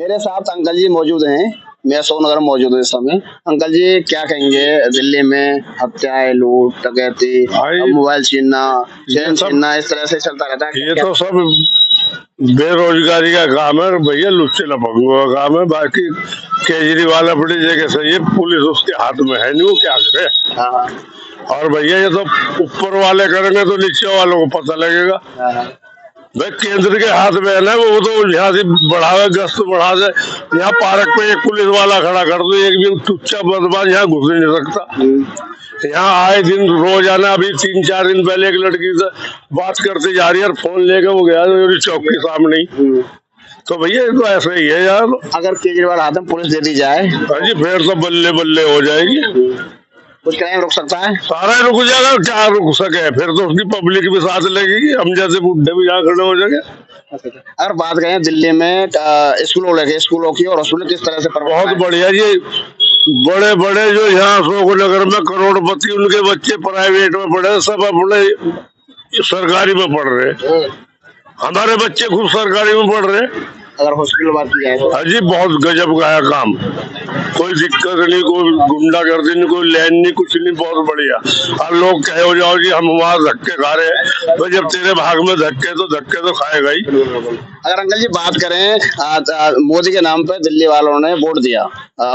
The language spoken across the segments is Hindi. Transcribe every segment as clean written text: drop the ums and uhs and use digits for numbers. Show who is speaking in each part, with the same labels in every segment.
Speaker 1: मेरे साथ अंकल जी मौजूद हैं। मैं अशोकनगर में मौजूद हूँ इस समय। अंकल जी क्या कहेंगे, दिल्ली में हत्याएं, लूट, डकैती,
Speaker 2: भाई
Speaker 1: मोबाइल छीनना,
Speaker 2: ये
Speaker 1: चैन
Speaker 2: सब
Speaker 1: छीनना, इस तरह से चलता रहता है।
Speaker 2: ये तो सब बेरोजगारी का काम है भैया, लुच्चे लफंगों का काम है। बाकी केजरीवाल अपनी जगह सही है, पुलिस उसके हाथ में है नहीं, वो क्या करे।
Speaker 1: हाँ,
Speaker 2: और भैया ये तो ऊपर वाले करेंगे तो नीचे वालों को पता लगेगा।
Speaker 1: हाँ,
Speaker 2: भाई केंद्र के हाथ में है ना, वो तो यहाँ से बढ़ावे, गश्त बढ़ा दे। यहाँ पार्क पे एक पुलिस वाला खड़ा कर दो, एक भी टुच्चा बदमाश यहाँ घुस नहीं सकता। यहाँ आए दिन रोजाना, अभी 3-4 दिन पहले एक लड़की से बात करते जा रही है, फोन लेके वो गया चौक के सामने ही। तो भैया ये तो ऐसा ही है यार।
Speaker 1: अगर केजरीवाल हाथ में पुलिस दे दी जाए,
Speaker 2: हाँ जी, फिर तो बल्ले बल्ले हो जाएगी।
Speaker 1: कुछ क्राइम रुक सकता है।
Speaker 2: सारा रुक जाएगा, क्या रुक सके, फिर तो उसकी पब्लिक भी साथ लगेगी, हम जैसे बुढ़े भी यहाँ खड़े हो जाएंगे।
Speaker 1: अगर बात करें दिल्ली में स्कूलों की और हॉस्पिटल किस तरह से
Speaker 2: बहुत बढ़िया जी। बड़े बड़े जो यहाँ अशोकनगर में करोड़पति, उनके बच्चे प्राइवेट में पढ़े, सब अपने सरकारी में पढ़ रहे। हमारे बच्चे खुद सरकारी में पढ़ रहे।
Speaker 1: अगर हॉस्पिटल बात की जाए तो
Speaker 2: हाँ जी, बहुत गजब का है काम। कोई दिक्कत नहीं, कोई गुंडागर्दी नहीं, कोई लैंड नहीं, कुछ नहीं, बहुत बढ़िया। और लोग कहे हो जाओ जी हम वहाँ धक्के खा रहे हैं, तो जब तेरे भाग में धक्के तो खाएगा ही।
Speaker 1: अगर अंकल जी बात करें, मोदी के नाम पर दिल्ली वालों ने वोट दिया,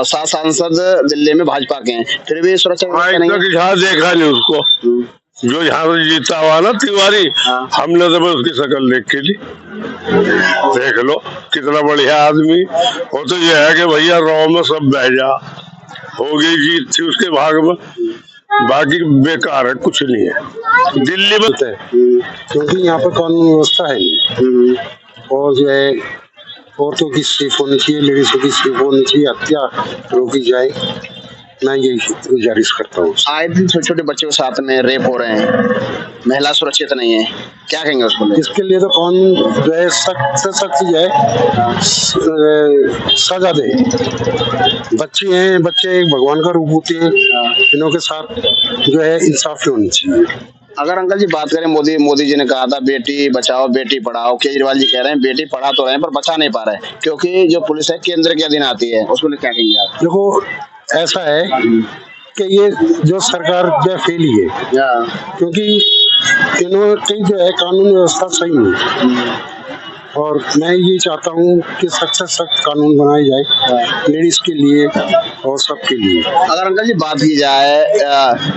Speaker 1: 7 सांसद दिल्ली में भाजपा के हैं, फिर भी सुरक्षा व्यवस्था नहीं है।
Speaker 2: यहाँ देखा नहीं उसको, जो यहाँ से जीता हुआ ना तिवारी, हमने तो बस उसकी शक्ल देख के ली। देख लो कितना बढ़िया आदमी। वो तो ये है कि भैया रॉ में सब बह जा, हो गई जीत थी उसके भाग में, बाकी बेकार है, कुछ नहीं है दिल्ली में।
Speaker 3: क्योंकि यहाँ पर कानून व्यवस्था है नहीं, और जो है औरतों की सेफ होनी चाहिए, लेडीजों की सेफ होनी चाहिए, हत्या रोकी जाए। मैं यही गुजारिश करता हूँ।
Speaker 1: आए दिन छोटे छोटे बच्चों के साथ में रेप हो रहे हैं, महिला सुरक्षित नहीं है, क्या कहेंगे उसको?
Speaker 3: इसके लिए तो कानून जो है सख्त से सख्त जो है सजा दे। बच्चे हैं, बच्चे एक भगवान का रूप होते हैं, इनों के साथ जो है इंसाफ होनी चाहिए।
Speaker 1: अगर अंकल जी बात करें, मोदी जी ने कहा था बेटी बचाओ बेटी पढ़ाओ, केजरीवाल जी कह रहे हैं बेटी पढ़ा तो रहे हैं पर बचा नहीं पा रहे, क्योंकि जो पुलिस है केंद्र के अधीन आती है, उसको क्या कहेंगे आप?
Speaker 3: देखो ऐसा है कि ये जो सरकार जो फेली है, क्योंकि इन्होंने जो है कानून व्यवस्था सही नहीं, और मैं ये चाहता हूँ कि सख्त से सख्त कानून बनाए जाए लेडीज के लिए और सबके लिए।
Speaker 1: अगर अंकल जी बात की जाए,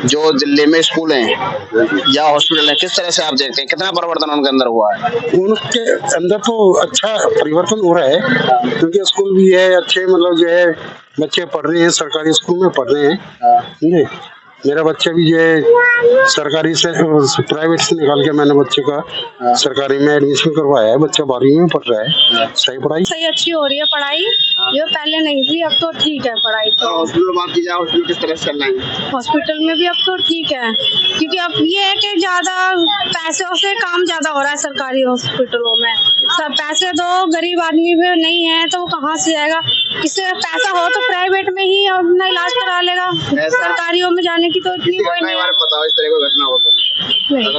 Speaker 1: जो दिल्ली में स्कूल हैं या हॉस्पिटल हैं, किस तरह से आप देखते हैं, कितना परिवर्तन उनके अंदर हुआ है?
Speaker 3: उनके अंदर तो अच्छा परिवर्तन हो रहा है, क्योंकि स्कूल भी है अच्छे, मतलब जो है बच्चे पढ़ रहे हैं, सरकारी स्कूल में पढ़ रहे हैं। मेरा बच्चा भी जो है सरकारी से प्राइवेट से निकाल के मैंने बच्चे का सरकारी में एडमिशन करवाया है। बच्चा 12वीं में पढ़ रहा है। सही पढ़ाई
Speaker 4: सही अच्छी हो रही है पढ़ाई, जो पहले नहीं थी, अब तो ठीक है पढ़ाई। तो
Speaker 1: हॉस्पिटल बात की जाए, हॉस्पिटल किस तरह से चल रहे हैं?
Speaker 4: हॉस्पिटल में भी अब तो ठीक है, क्योंकि अब ये है कि ज्यादा पैसों से काम ज्यादा हो रहा है सरकारी हॉस्पिटलों में। सब पैसे दो, गरीब आदमी भी नहीं है तो वो कहाँ से जाएगा? किसी पैसा हो तो प्राइवेट में ही अपना इलाज करा लेगा, सरकारियों में जाने की तो इतनी कोई नहीं है।
Speaker 1: बताओ इस तरह की घटना हो तो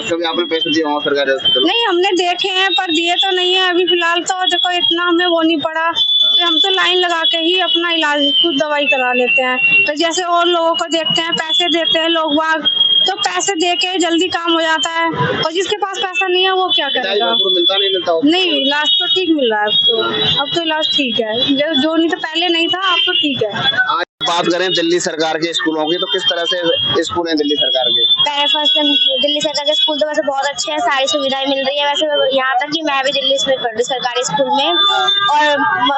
Speaker 1: कभी आपने पैसे दिए वहाँ सरकारी हॉस्पिटल?
Speaker 4: नहीं, हमने देखे हैं पर दिए तो नहीं है अभी फिलहाल। तो देखो इतना हमें वो नहीं पड़ा, तो हम तो लाइन लगा के ही अपना इलाज खुद दवाई करा लेते हैं। तो जैसे और लोगों को देखते हैं, पैसे देते हैं लोग बाग, तो पैसे दे के जल्दी काम हो जाता है, और जिसके पास पैसा नहीं है वो क्या करेगा? नहीं, इलाज तो ठीक मिल रहा है अब तो इलाज ठीक है, जो नहीं तो पहले नहीं था, अब तो ठीक है।
Speaker 1: बात करें दिल्ली सरकार के स्कूलों की, तो किस तरह से स्कूल हैं दिल्ली सरकार के?
Speaker 5: दिल्ली सरकार के स्कूल तो वैसे बहुत अच्छे हैं, सारी सुविधाएं मिल रही है। वैसे यहाँ तक कि मैं भी दिल्ली में पढ़ रही सरकारी स्कूल में, और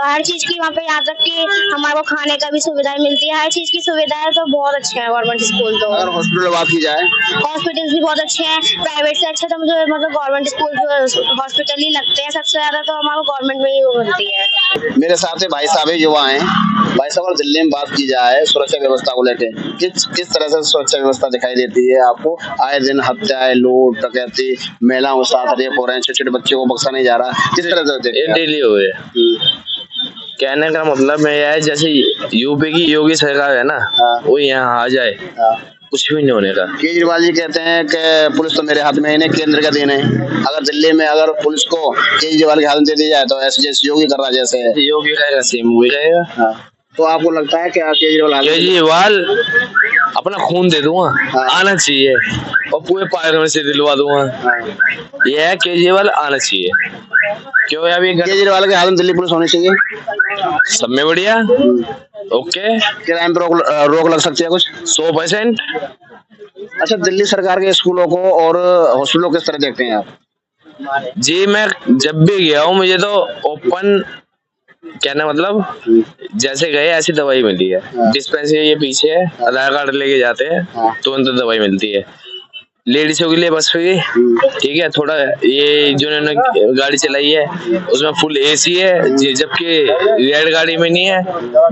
Speaker 5: हर चीज की वहाँ पे, यहाँ तक कि हमारे को खाने का भी सुविधाएं मिलती है, हर चीज की सुविधाएं तो बहुत अच्छे हैं गवर्नमेंट स्कूल। तो
Speaker 1: अगर हॉस्पिटल बात की जाए,
Speaker 5: हॉस्पिटल्स भी बहुत अच्छे हैं, प्राइवेट से अच्छा तो मुझे मतलब गवर्नमेंट स्कूल जो हॉस्पिटल ही लगते हैं सबसे ज्यादा, तो हमारे गवर्नमेंट में ही वो बनती है।
Speaker 1: मेरे साथ भाई साहब युवा हैं। भाई साहब, दिल्ली में बात की जाए सुरक्षा व्यवस्था को लेकर, किस तरह से सुरक्षा व्यवस्था दिखाई देती है आपको? आए दिन हत्याएं, लूट, डकैती, महिलाओं के साथ रेप हो रहे हैं, छोटे छोटे बच्चों को बख्शा नहीं जा रहा, किस तरह से?
Speaker 6: ये डेली हुए। कहने का मतलब मैं यह है, जैसे यूपी की योगी सरकार है ना, वो यहाँ आ जाए कुछ भी नहीं होने का।
Speaker 1: केजरीवाल जी कहते हैं कि पुलिस तो मेरे हाथ में है नहीं, केंद्र का देन है। अगर दिल्ली में अगर पुलिस को केजरीवाल के हाथ में दे दी जाए तो ऐसे जैसे योगी कर रहा जैसे है।
Speaker 6: योगी रहेगा सेम वही रहेगा।
Speaker 1: हाँ। तो आपको लगता है कि
Speaker 6: केजरीवाल अपना खून दे दूंगा,
Speaker 1: हाँ।
Speaker 6: आना चाहिए और पूरे पार्लियामेंट से दिलवा दूंगा। ये है केजरीवाल आना चाहिए। क्यों है अभी
Speaker 1: केजरीवाल के हाथ में दिल्ली पुलिस होनी चाहिए,
Speaker 6: सब में बढ़िया। ओके,
Speaker 1: क्राइम पर रोक लग सकती है कुछ
Speaker 6: 100%।
Speaker 1: अच्छा, दिल्ली सरकार के स्कूलों को और हॉस्पिटलों को किस तरह देखते हैं आप?
Speaker 6: जी मैं जब भी गया हूँ मुझे तो ओपन कहना मतलब जैसे गए ऐसी दवाई मिली है। डिस्पेंसरी ये पीछे है, आधार कार्ड लेके जाते हैं तुरंत तो दवाई मिलती है। लेडीजों के लिए बस फ्री, ठीक है। थोड़ा ये जो इन्होंने गाड़ी चलाई है उसमें फुल एसी है, जबकि रेड गाड़ी में नहीं है,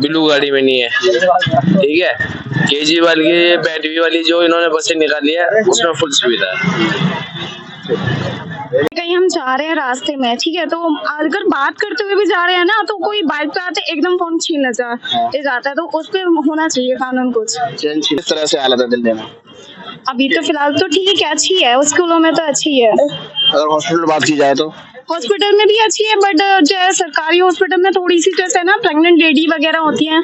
Speaker 6: ब्लू गाड़ी में नहीं है, ठीक है। केजरीवाल की बैटरी वाली जो इन्होंने बसें निकाली है उसमें फुल सुविधा है।
Speaker 4: कहीं हम जा रहे हैं रास्ते में, ठीक है, तो अगर बात करते हुए भी जा रहे हैं ना, तो कोई बाइक पे आते एकदम फोन छीन लेता है जाता है, तो उस पे होना चाहिए कानून कुछ।
Speaker 1: किस तरह से हालत है दिल्ली में?
Speaker 4: अभी तो फिलहाल तो ठीक है, अच्छी है, स्कूलों में तो अच्छी है।
Speaker 1: अगर हॉस्पिटल बात की जाए तो
Speaker 4: हॉस्पिटल में भी अच्छी है, बट जो है सरकारी हॉस्पिटल में थोड़ी सी जैसे ना प्रेग्नेंट लेडी वगैरह होती हैं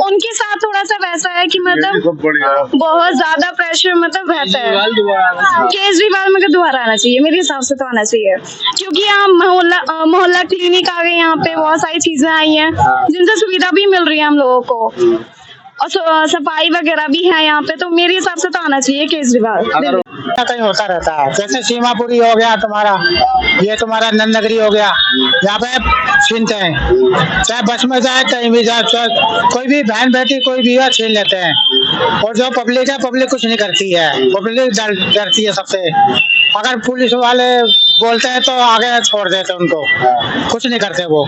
Speaker 4: उनके साथ थोड़ा सा वैसा है कि मतलब बहुत ज्यादा प्रेशर मतलब रहता है। केजरीवाल में दोबारा आना चाहिए, मेरे हिसाब से तो आना चाहिए, क्योंकि यहाँ मोहल्ला क्लिनिक आ गए, यहाँ पे बहुत सारी चीजें आई हैं जिनसे सुविधा भी मिल रही है हम लोगों को, और सफाई वगैरह भी है यहाँ पे, तो मेरे हिसाब से तो आना चाहिए केजरीवाल।
Speaker 7: कहीं होता रहता है, जैसे सीमापुरी हो गया तुम्हारा, ये तुम्हारा नंद नगरी हो गया, यहाँ पे छीनते हैं, चाहे बस में जाए कहीं भी जाए, कोई भी बहन बेटी कोई भी छीन लेते हैं। और जो पब्लिक है, पब्लिक कुछ नहीं करती है, पब्लिक डरती है सबसे। अगर पुलिस वाले बोलते हैं तो आगे छोड़ देते उनको, कुछ नहीं करते वो।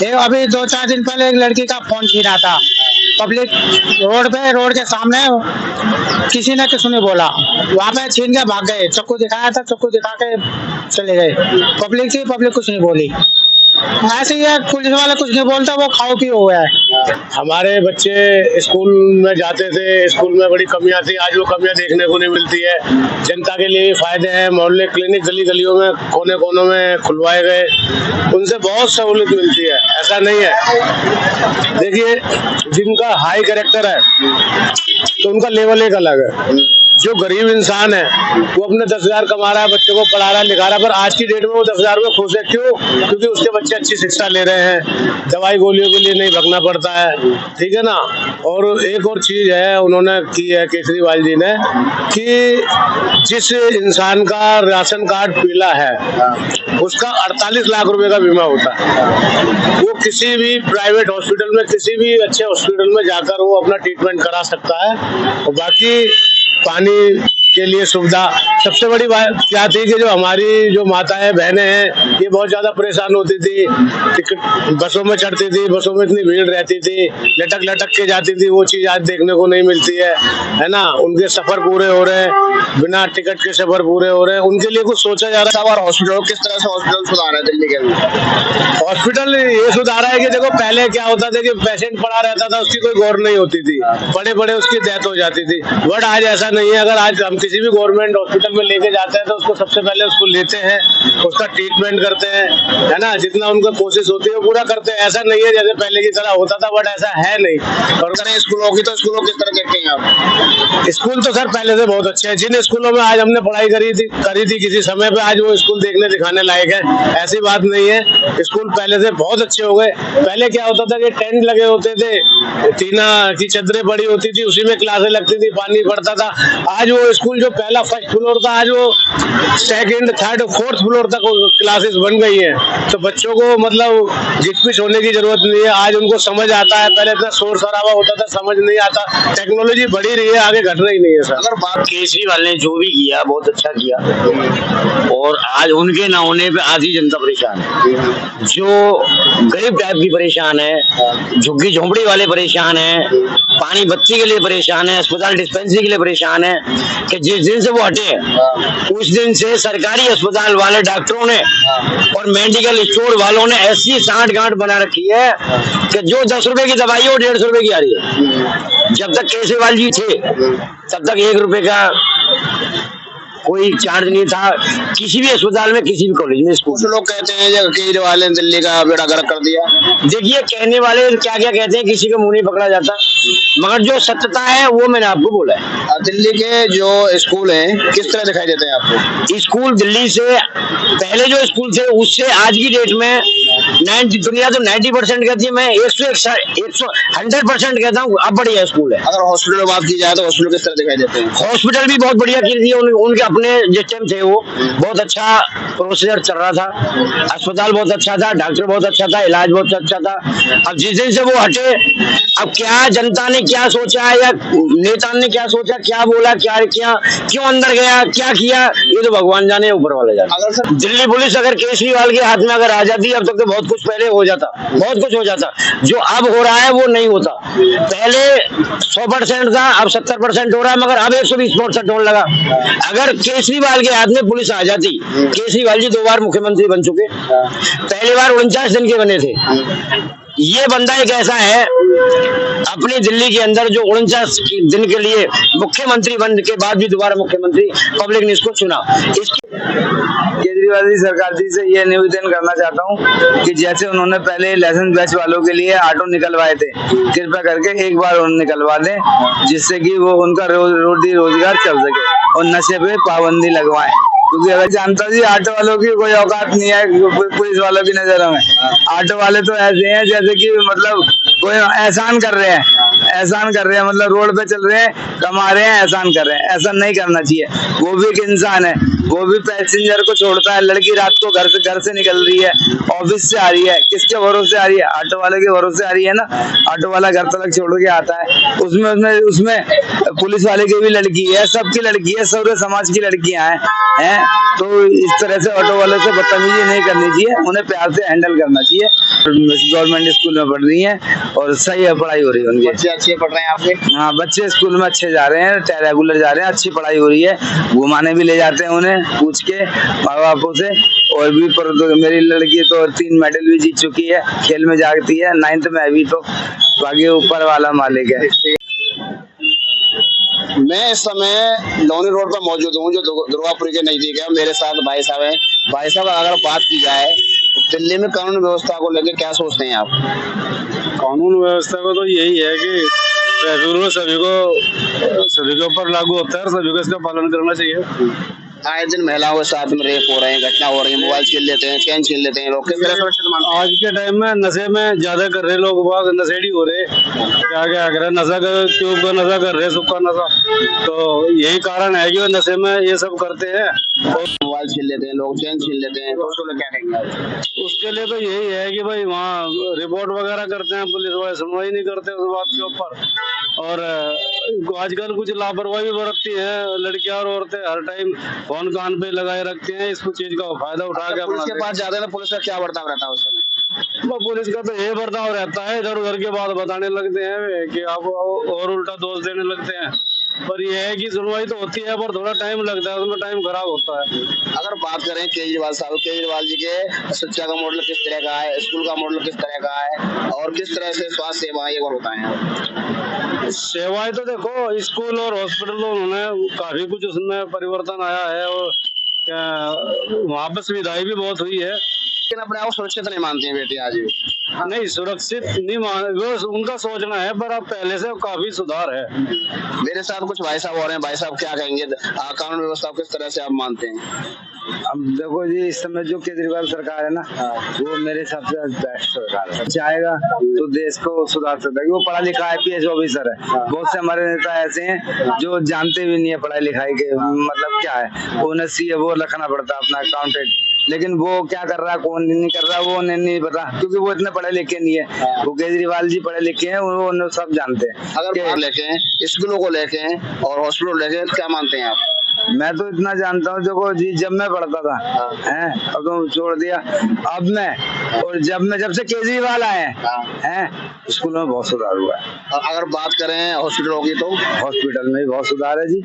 Speaker 7: ये अभी 2-4 दिन पहले एक लड़की का फोन छीना था, पब्लिक रोड पे, रोड के सामने, किसी ने किसी ने बोला, वहाँ पे छीन के भाग गए, चाकू दिखाया था, चाकू दिखा के चले गए। पब्लिक थी, पब्लिक कुछ नहीं बोली। ऐसे ही है, पुलिस वाले कुछ नहीं बोलता, वो खाओ पी हुआ है।
Speaker 2: हमारे बच्चे स्कूल में जाते थे, स्कूल में बड़ी कमियां थी, आज वो कमियां देखने को नहीं मिलती है। जनता के लिए फायदे हैं, मोहल्ले क्लिनिक गली गलियों में कोने कोनों में खुलवाए गए, उनसे बहुत सहूलियत मिलती है, ऐसा नहीं है। देखिए, जिनका हाई कैरेक्टर है तो उनका लेवल एक अलग है। जो गरीब इंसान है वो अपने 10,000 कमा रहा है, बच्चों को पढ़ा रहा है, लिखा रहा है, पर आज की डेट में वो 10,000 में खुश है। क्यों? क्योंकि उसके बच्चे अच्छी शिक्षा ले रहे हैं, दवाई गोलियों के लिए नहीं भगना पड़ता है, ठीक है ना। और एक और चीज है उन्होंने की है केजरीवाल जी ने, कि जिस इंसान का राशन कार्ड पीला है उसका 48 लाख रुपए का बीमा होता है। वो किसी भी प्राइवेट हॉस्पिटल में, किसी भी अच्छे हॉस्पिटल में जाकर वो अपना ट्रीटमेंट करा सकता है। और बाकी पानी के लिए सुविधा, सबसे बड़ी बात क्या थी कि जो हमारी जो माताएं बहनें हैं ये बहुत ज्यादा परेशान होती थी, टिकट बसों में चढ़ती थी, बसों में इतनी भीड़ रहती थी, लटक लटक के जाती थी, वो चीज आज देखने को नहीं मिलती है ना। उनके सफर पूरे हो रहे हैं, बिना टिकट के सफर पूरे हो रहे हैं, उनके लिए कुछ सोचा जा रहा है।
Speaker 1: और हॉस्पिटल किस तरह से हॉस्पिटल सुधार है दिल्ली के अंदर?
Speaker 2: हॉस्पिटल ये सुधार है कि देखो, पहले क्या होता था कि पेशेंट पड़ा रहता था, उसकी कोई गौर नहीं होती थी, बड़े बड़े उसकी डेथ हो जाती थी, बट आज ऐसा नहीं है। अगर आज हम किसी भी गवर्नमेंट हॉस्पिटल में लेके जाते हैं तो उसको सबसे पहले उसको लेते हैं, उसका ट्रीटमेंट करते हैं, है ना, जितना उनका कोशिश होती है पूरा करते हैं। ऐसा नहीं है जैसे पहले की तरह होता था, बट ऐसा है नहीं।
Speaker 1: और करें स्कूलों की, तो स्कूलों किस तरह देखते हैं आप?
Speaker 2: स्कूल तो सर पहले से बहुत अच्छे हैं। जिन स्कूलों में आज हमने पढ़ाई करी थी किसी समय पे, आज वो स्कूल देखने दिखाने लायक है, ऐसी बात नहीं है। स्कूल पहले से बहुत अच्छे हो गए। पहले क्या होता था कि टेंट लगे होते थे, टीना की चद्दरें पड़ी होती थी, उसी में क्लासें लगती थी, पानी पड़ता था। आज वो स्कूल जो पहला फर्स्ट फ्लोर था, आज वो 2nd, 3rd, 4th फ्लोर तक क्लासेस बन गई हैं। तो बच्चों को मतलब जिटपिच होने की जरूरत नहीं है, आज उनको समझ आता है। पहले इतना शोर शराबा होता था, समझ नहीं आता। टेक्नोलॉजी बढ़ी रही है, आगे घट रही नहीं है सर।
Speaker 1: अगर बात
Speaker 8: केजरीवाल ने जो भी किया बहुत अच्छा किया, और आज उनके ना होने पे आधी जनता परेशान है। जो गरीब टाइप की परेशान है, झुग्गी झोंपड़ी वाले परेशान है, पानी बत्ती के लिए परेशान है, अस्पताल डिस्पेंसरी के लिए परेशान है, कि जिस दिन से वो हटे उस दिन से सरकारी अस्पताल वाले डॉक्टरों ने और मेडिकल स्टोर वालों ने ऐसी सांठ-गांठ बना रखी है कि जो 10 रुपए की दवाई है वो 150 रुपए की आ रही है। जब तक केजरीवाल जी थे तब तक 1 रुपए का कोई चार्ज नहीं था किसी भी अस्पताल में, किसी भी कॉलेज में, स्कूल।
Speaker 1: कुछ लोग कहते हैं जो केजरीवाल ने दिल्ली का बेड़ा गर्क कर दिया।
Speaker 8: देखिए, कहने वाले क्या क्या कहते हैं, किसी का मुंह नहीं पकड़ा जाता, मगर जो सत्यता है वो मैंने आपको बोला है।
Speaker 1: दिल्ली के जो स्कूल हैं किस तरह दिखाई देते हैं आपको?
Speaker 8: स्कूल दिल्ली से पहले जो स्कूल थे उससे आज की डेट में 90% कहती है, मैं 100% कहता हूँ अब बढ़िया स्कूल है।
Speaker 1: अगर हॉस्पिटल की बात की जाए तो हॉस्पिटल किस तरह दिखाई देते हैं?
Speaker 8: हॉस्पिटल भी बहुत बढ़िया की थी उनके अपने जिस टाइम थे वो बहुत अच्छा प्रोसीजर चल रहा था, अस्पताल बहुत अच्छा था, डॉक्टर बहुत अच्छा था, इलाज बहुत अच्छा था। अब जिस दिन से वो हटे, अब क्या जनता ने क्या सोचा या नेता ने क्या सोचा, क्या बोला, क्या किया, क्यों अंदर गया, क्या किया, ये तो भगवान जाने, ऊपर वाले जाने।
Speaker 1: अगर सर
Speaker 8: दिल्ली पुलिस अगर केजरीवाल के हाथ में अगर आ जाती अब तक तो बहुत कुछ पहले हो जाता, बहुत कुछ हो जाता। जो अब हो रहा है वो नहीं होता। पहले 100% था, अब 70% हो रहा है, मगर अब 120% होने लगा। अगर केजरीवाल के हाथ में पुलिस आ जाती, केजरीवाल जी 2 बार मुख्यमंत्री बन चुके, पहली बार 49 दिन के बने थे। ये बंदा एक ऐसा है अपनी दिल्ली के अंदर जो 49 दिन के लिए मुख्यमंत्री बनने के बाद भी दोबारा मुख्यमंत्री पब्लिक ने इसको चुना।
Speaker 9: केजरीवाल जी सरकार जी से ये निवेदन करना चाहता हूँ कि जैसे उन्होंने पहले लाइसेंस बैच वालों के लिए ऑटो निकलवाए थे, कृपया करके एक बार उन्हें निकलवा दें जिससे कि वो उनका रोजगार चल सके और नशे पे पाबंदी लगवाएं। क्योंकि अगर जानता जी ऑटो वालों की कोई औकात नहीं है पुलिस वालों की नजरों में। ऑटो वाले तो ऐसे हैं जैसे कि मतलब कोई एहसान कर रहे हैं, मतलब रोड पे चल रहे हैं, कमा रहे हैं, एहसान कर रहे हैं। ऐसा नहीं करना चाहिए। वो भी एक इंसान है, वो भी पैसेंजर को छोड़ता है। लड़की रात को घर से निकल रही है, ऑफिस से आ रही है, किसके भरोसे आ रही है? ऑटो वाले के भरोसे आ रही है ना। ऑटो वाला घर तक छोड़ के आता है, उसमें पुलिस वाले की भी लड़की है, सबकी लड़की है, सारे समाज की लड़कियां हैं। तो इस तरह से ऑटो वाले से बदतमीजी नहीं करनी चाहिए, उन्हें प्यार से हैंडल करना चाहिए। गवर्नमेंट स्कूल में पढ़ रही हैं और सही है, पढ़ाई हो रही है उनकी।
Speaker 1: बच्चे अच्छे पढ़ रहे हैं आपके?
Speaker 9: हाँ, बच्चे स्कूल में अच्छे जा रहे हैं, रेगुलर जा रहे हैं, अच्छी पढ़ाई हो रही है। घुमाने भी ले जाते हैं उन्हें पूछ के माँ बापों से। और भी मेरी लड़की तो 3 मेडल भी जीत चुकी है, खेल में जाती है, 9th में अभी। तो बाकी ऊपर वाला मालिक है।
Speaker 1: मैं इस समय लोनी रोड पर मौजूद हूँ जो दुर्गापुरी के नजदीक है। मेरे साथ भाई साहब हैं। भाई साहब, अगर बात की जाए दिल्ली में कानून व्यवस्था को लेकर क्या सोचते हैं आप?
Speaker 2: कानून व्यवस्था को तो यही है कि ट्रैफिक रूल सभी के ऊपर लागू होता है और सभी को इसका पालन करना चाहिए।
Speaker 1: आए दिन महिलाओं के साथ में रेप हो रहे हैं, घटना हो रही है, मोबाइल छीन लेते हैं, चैन छीन लेते हैं लोग। किस तरह सुरक्षित मानते हैं?
Speaker 2: आज के टाइम में नशे में ज्यादा कर रहे लोग, बाग नशेड़ी हो रहे, क्या क्या कर रहे, नशा कर, ट्यूब का नशा कर रहे, सुक्का नशा। तो यही कारण है कि वो नशे में ये सब करते हैं और
Speaker 1: मोबाइल छीन लेते हैं लोग, चैन छीन लेते हैं। तो उसको क्या कहेंगे?
Speaker 2: उसके लिए तो यही है कि भाई वहाँ रिपोर्ट वगैरह करते हैं, पुलिस वाले सुनवाई नहीं करते उस बात के ऊपर। और आजकल कुछ लापरवाही भी बरतती है लड़कियां और औरतें, हर टाइम फोन कान पे लगाए रखते हैं, इस चीज का फायदा उठा के
Speaker 1: पुलिस के पास जाते हैं तो पुलिस का क्या बर्ताव रहता है उस समय?
Speaker 2: पुलिस का तो ये बर्ताव रहता है, इधर उधर के बात बताने लगते हैं कि आप और उल्टा दोष देने लगते हैं। पर ये है कि सुनवाई तो होती है पर थोड़ा टाइम लगता है, उसमें टाइम खराब होता है।
Speaker 1: अगर बात करें केजरीवाल साहब, केजरीवाल जी के शिक्षा का मॉडल किस तरह का है, स्कूल का मॉडल किस तरह का है और किस तरह से स्वास्थ्य सेवाएं ये बताएं?
Speaker 2: सेवाएं तो देखो, स्कूल और हॉस्पिटल उन्होंने काफी कुछ उसमें परिवर्तन आया है और वहाँ पे सुविधाएं भी बहुत हुई है।
Speaker 1: लेकिन अपने आप सुरक्षित नहीं मानती हैं बेटी आज भी?
Speaker 2: नहीं, सुरक्षित नहीं मान, वो उनका सोचना है, पर अब पहले से काफी सुधार है।
Speaker 1: मेरे साथ कुछ भाई साहब हो रहे हैं। भाई साहब, क्या कहेंगे कानून व्यवस्था किस तरह से आप मानते हैं?
Speaker 9: अब देखो जी, इस समय जो केजरीवाल सरकार है ना, वो मेरे हिसाब से बेस्ट सरकार है। चाहेगा तो देश को सुधार सकता है। वो पढ़ा लिखा IPS ऑफिसर है। बहुत से हमारे नेता ऐसे हैं जो जानते भी नहीं है पढ़ाई लिखाई के मतलब क्या है। उन्हें CA रखना पड़ता है अपना अकाउंटेंट, लेकिन वो क्या कर रहा है, कौन नहीं कर रहा, वो उन्हें नहीं पता, क्योंकि वो इतने पढ़े लिखे नहीं है। वो केजरीवाल जी पढ़े लिखे हैं, वो सब जानते हैं।
Speaker 1: अगर लेके स्कूलों को लेके और हॉस्पिटल लेके क्या मानते हैं आप?
Speaker 9: मैं तो इतना जानता हूँ, देखो जी जब मैं पढ़ता था हैं, अब तो छोड़ दिया, अब मैं और जब से केजरीवाल आए हैं स्कूलों में बहुत सुधार हुआ है।
Speaker 1: अगर बात करें हॉस्पिटलों की तो
Speaker 9: हॉस्पिटल में भी बहुत सुधार है जी,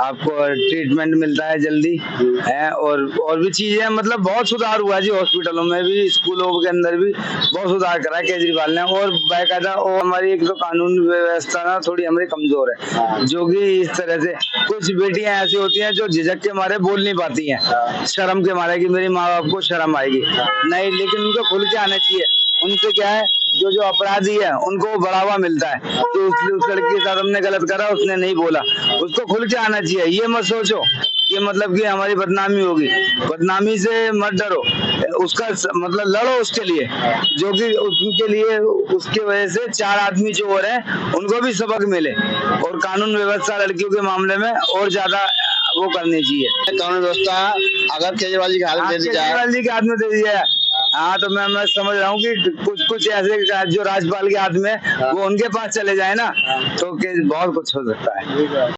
Speaker 9: आपको ट्रीटमेंट मिलता है जल्दी है, और भी चीजें, मतलब बहुत सुधार हुआ है जी। हॉस्पिटलों में भी, स्कूलों के अंदर भी बहुत सुधार करा है केजरीवाल ने। और बाकायदा और हमारी एक तो कानून व्यवस्था ना थोड़ी हमारी कमजोर है, जो कि इस तरह से कुछ बेटियां ऐसी होती हैं जो झिझक के मारे बोल नहीं पाती हैं, शर्म के मारे कि मेरी माँ बाप को शर्म आएगी नहीं, लेकिन उनको खुल के आना चाहिए। उनसे क्या है, जो अपराधी है उनको बढ़ावा मिलता है, तो उस लड़की के साथ हमने गलत करा, उसने नहीं बोला, उसको खुल के आना चाहिए। ये मत सोचो कि मतलब कि हमारी बदनामी होगी, बदनामी से मत डरो, उसका मतलब लड़ो उसके लिए, जो कि उनके लिए, उसके वजह से 4 आदमी जो हो रहे हैं उनको भी सबक मिले, और कानून व्यवस्था लड़कियों के मामले में और ज्यादा वो करनी चाहिए।
Speaker 1: कानून व्यवस्था अगर केजरीवाल जी के हाथ में दे दी जाए,
Speaker 9: केजरीवाल जी के हाथ में दे दिया है, हाँ, तो मैं समझ रहा हूँ कि कुछ ऐसे जो राज्यपाल के हाथ में वो उनके पास चले जाए ना, तो बहुत कुछ हो सकता है।